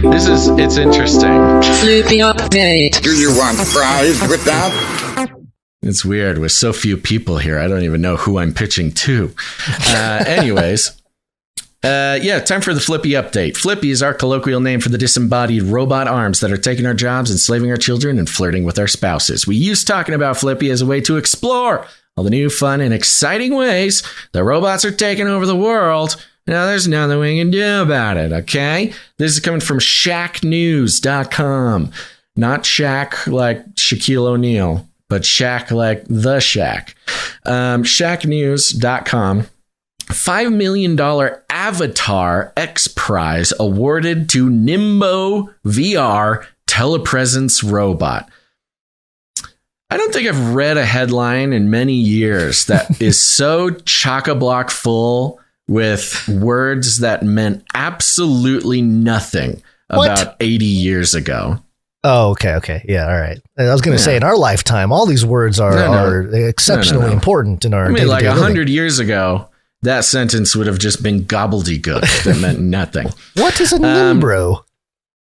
It's interesting. Flippy update. Do you want fries with that? It's weird with so few people here. I don't even know who I'm pitching to. Anyways. Time for the Flippy update. Flippy is our colloquial name for the disembodied robot arms that are taking our jobs, enslaving our children, and flirting with our spouses. We use talking about Flippy as a way to explore all the new, fun, and exciting ways the robots are taking over the world. Now, there's nothing we can do about it, okay? This is coming from shacknews.com. Not Shaq like Shaquille O'Neal, but Shaq like the Shaq. Shacknews.com. $5 million Avatar X Prize awarded to Nimbo VR Telepresence robot. I don't think I've read a headline in many years that is so chock-a-block full with words that meant absolutely nothing about 80 years ago. Oh, okay. Yeah, all right. I was going to say, in our lifetime, all these words are exceptionally important in our day-to-day like 100 living. years ago, that sentence would have just been gobbledygook that meant nothing. What is a Nimbro?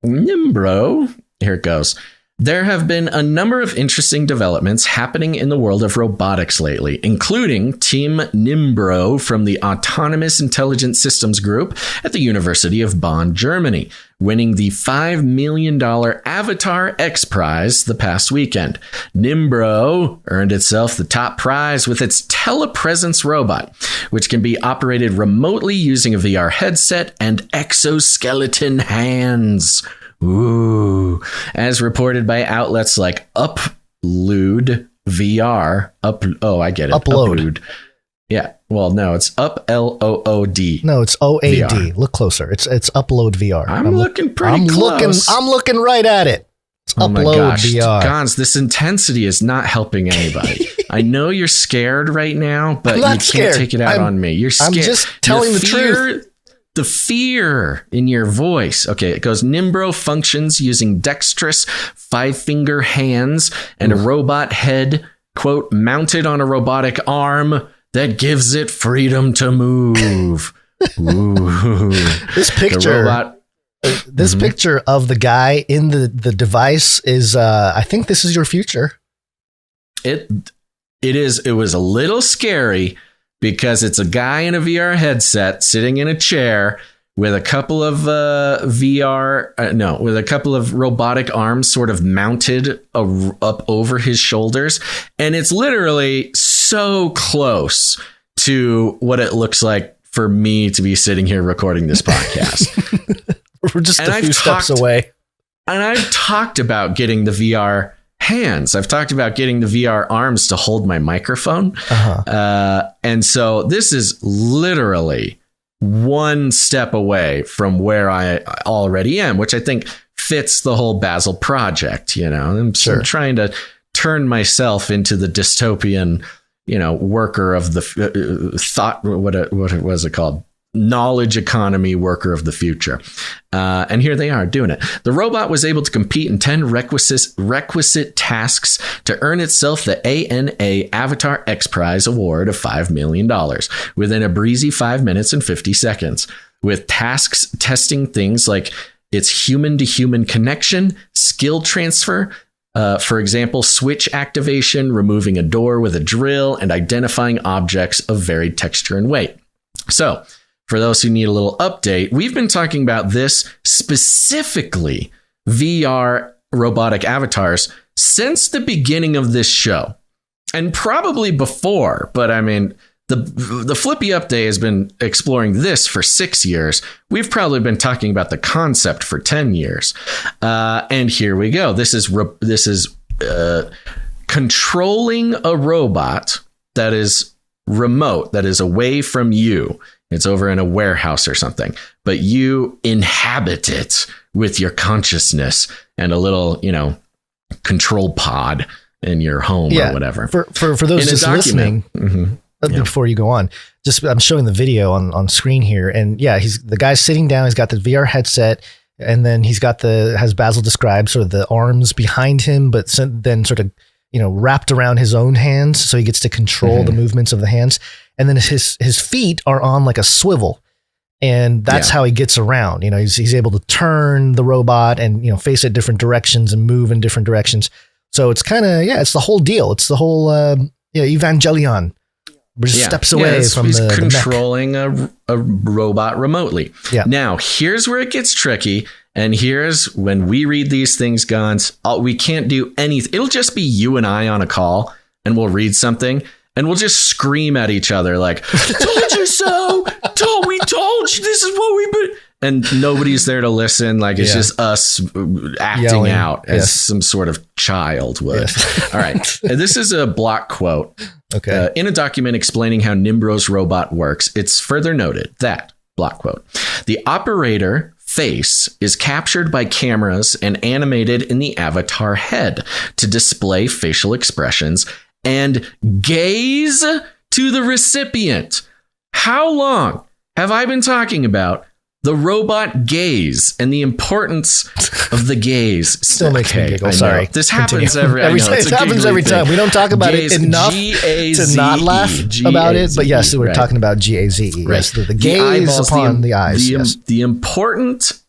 Nimbro? Here it goes. There have been a number of interesting developments happening in the world of robotics lately, including Team Nimbro from the Autonomous Intelligent Systems Group at the University of Bonn, Germany, winning the $5 million Avatar X Prize the past weekend. Nimbro earned itself the top prize with its Telepresence robot, which can be operated remotely using a VR headset and exoskeleton hands. Ooh, as reported by outlets like Upload VR. I get it. Upload. Yeah. Well, no, it's Upload. No, it's OAD. VR. Look closer. It's Upload VR. I'm looking pretty close. I'm looking right at it. It's Upload VR. Gons, this intensity is not helping anybody. I know you're scared right now, but you can't take it out on me. You're scared. I'm just telling the truth. The fear in your voice. Okay, it goes, Nimbro functions using dexterous 5-finger hands and a robot head, quote, mounted on a robotic arm that gives it freedom to move. Ooh. This picture, picture of the guy in the device is, I think this is your future. It was a little scary, because it's a guy in a VR headset sitting in a chair with a couple of with a couple of robotic arms sort of mounted up over his shoulders. And it's literally so close to what it looks like for me to be sitting here recording this podcast. We're just a few steps away. And I've talked about getting the VR hands. I've talked about getting the VR arms to hold my microphone. And so this is literally one step away from where I already am, which I think fits the whole Basil project. You know, I'm trying to turn myself into the dystopian, worker of the thought. What was it called? Knowledge economy worker of the future. And here they are doing it. The robot was able to compete in 10 requisite tasks to earn itself the ANA Avatar X Prize award of $5 million within a breezy 5 minutes and 50 seconds, with tasks testing things like its human-to-human connection, skill transfer, for example, switch activation, removing a door with a drill, and identifying objects of varied texture and weight. So, for those who need a little update, we've been talking about this specifically VR robotic avatars since the beginning of this show, and probably before. But I mean, the Flippy Update has been exploring this for 6 years. We've probably been talking about the concept for 10 years. And here we go. This is controlling a robot that is remote, that is away from you. It's over in a warehouse or something, but you inhabit it with your consciousness and a little, control pod in your home or whatever. For those just listening, before you go on, I'm showing the video on screen here, and the guy's sitting down. He's got the VR headset, and then he's got has Basil described, sort of the arms behind him, but then sort of wrapped around his own hands, so he gets to control the movements of the hands. And then his feet are on like a swivel, And that's how he gets around. He's able to turn the robot and, face it different directions and move in different directions. So it's kind of, it's the whole deal. It's the whole Evangelion. We're just steps away from he's the controlling a robot remotely. Yeah. Now, here's where it gets tricky. And here's when we read these things, Gons, we can't do anything. It'll just be you and I on a call, and we'll read something. And we'll just scream at each other like, told you so. We told you this is what we put. And nobody's there to listen. Like it's just us acting Yelling. out as some sort of child would. Yes. All right. And this is a block quote. Okay. In a document explaining how Nimbro's robot works, it's further noted that, block quote, the operator face is captured by cameras and animated in the avatar head to display facial expressions and gaze to the recipient. How long have I been talking about the robot gaze and the importance of the gaze? Still makes me giggle. Sorry. This happens every time. It happens every time. We don't talk about it enough to not laugh about it. But yes, we're talking about GAZE. Right. Yes, the gaze upon the eyes. The importance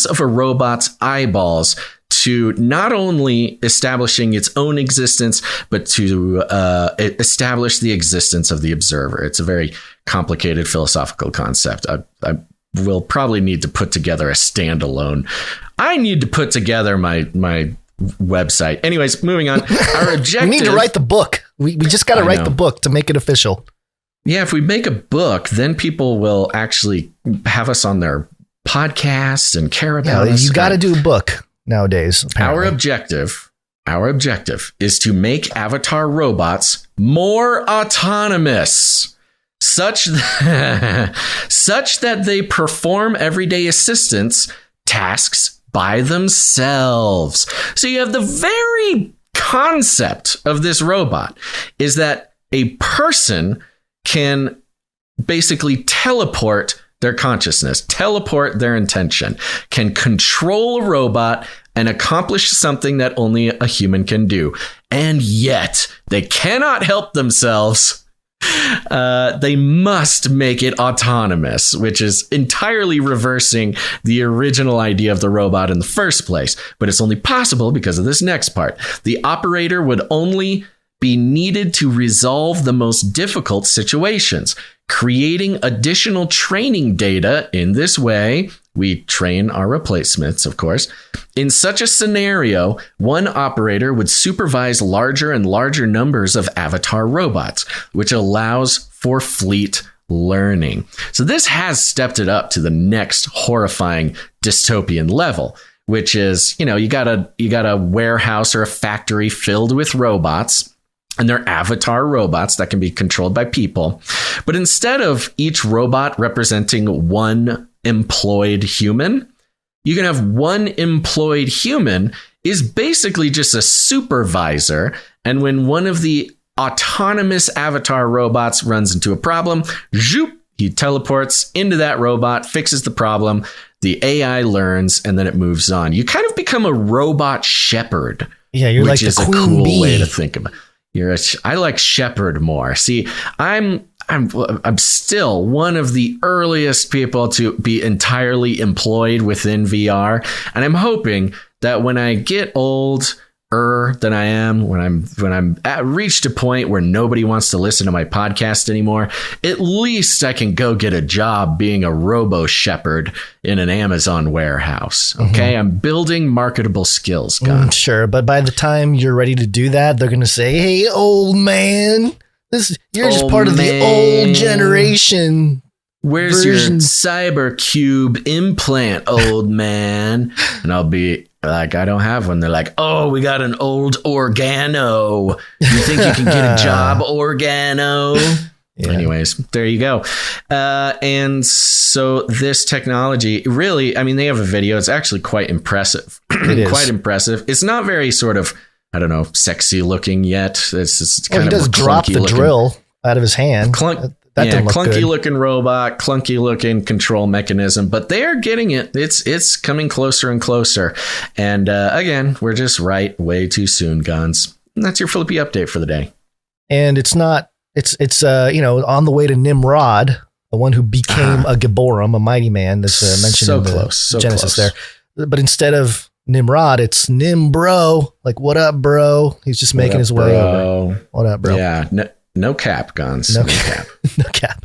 of a robot's eyeballs to not only establishing its own existence, but to establish the existence of the observer. It's a very complicated philosophical concept. I will probably need to put together a standalone. I need to put together my website. Anyways, moving on. Our objective. We need to write the book. We just got to write the book to make it official. Yeah, if we make a book, then people will actually have us on their podcast and care about us. You got to do a book nowadays. Apparently. Our objective is to make avatar robots more autonomous, such that they perform everyday assistance tasks by themselves. So you have the very concept of this robot is that a person can basically teleport their consciousness, teleport their intention, can control a robot and accomplish something that only a human can do. And yet they cannot help themselves. They must make it autonomous, which is entirely reversing the original idea of the robot in the first place. But it's only possible because of this next part. The operator would only be needed to resolve the most difficult situations, creating additional training data. In this way, we train our replacements, of course. In such a scenario, one operator would supervise larger and larger numbers of avatar robots, which allows for fleet learning. So this has stepped it up to the next horrifying dystopian level, which is, you got a warehouse or a factory filled with robots. And they're avatar robots that can be controlled by people. But instead of each robot representing one employed human, you can have one employed human is basically just a supervisor. And when one of the autonomous avatar robots runs into a problem, zoop, he teleports into that robot, fixes the problem. The AI learns, and then it moves on. You kind of become a robot shepherd. Yeah, you're like the queen bee. Which is a cool way to think about it. I like shepherd more. See, I'm still one of the earliest people to be entirely employed within VR, and I'm hoping that when I get older than I am, when I'm reached a point where nobody wants to listen to my podcast anymore, at least I can go get a job being a robo shepherd in an Amazon warehouse. Okay, I'm building marketable skills. Sure, but by the time you're ready to do that, they're going to say, "Hey, old man, you're just part of the old generation. Where's your CyberCube implant, old man?" And I'll be like, "I don't have one." They're like, "Oh, we got an old organo. You think you can get a job, organo?" Yeah. Anyways, there you go. And so this technology really, they have a video. It's actually quite impressive. It is quite impressive. It's not very sort of, I don't know, sexy looking yet. It's just kind of he does drop the drill out of his hand. Clunky looking robot, clunky looking control mechanism, but they are getting it. It's coming closer and closer. And again, we're just way too soon, Guns. And that's your Flippy update for the day. And it's not, it's on the way to Nimrod, the one who became a Gibborim, a mighty man that's mentioned in the Genesis there. But instead of Nimrod, it's Nimbro. Like, what up, bro? He's just making his way over. What up, bro? Yeah, no cap, Guns. No cap. No cap.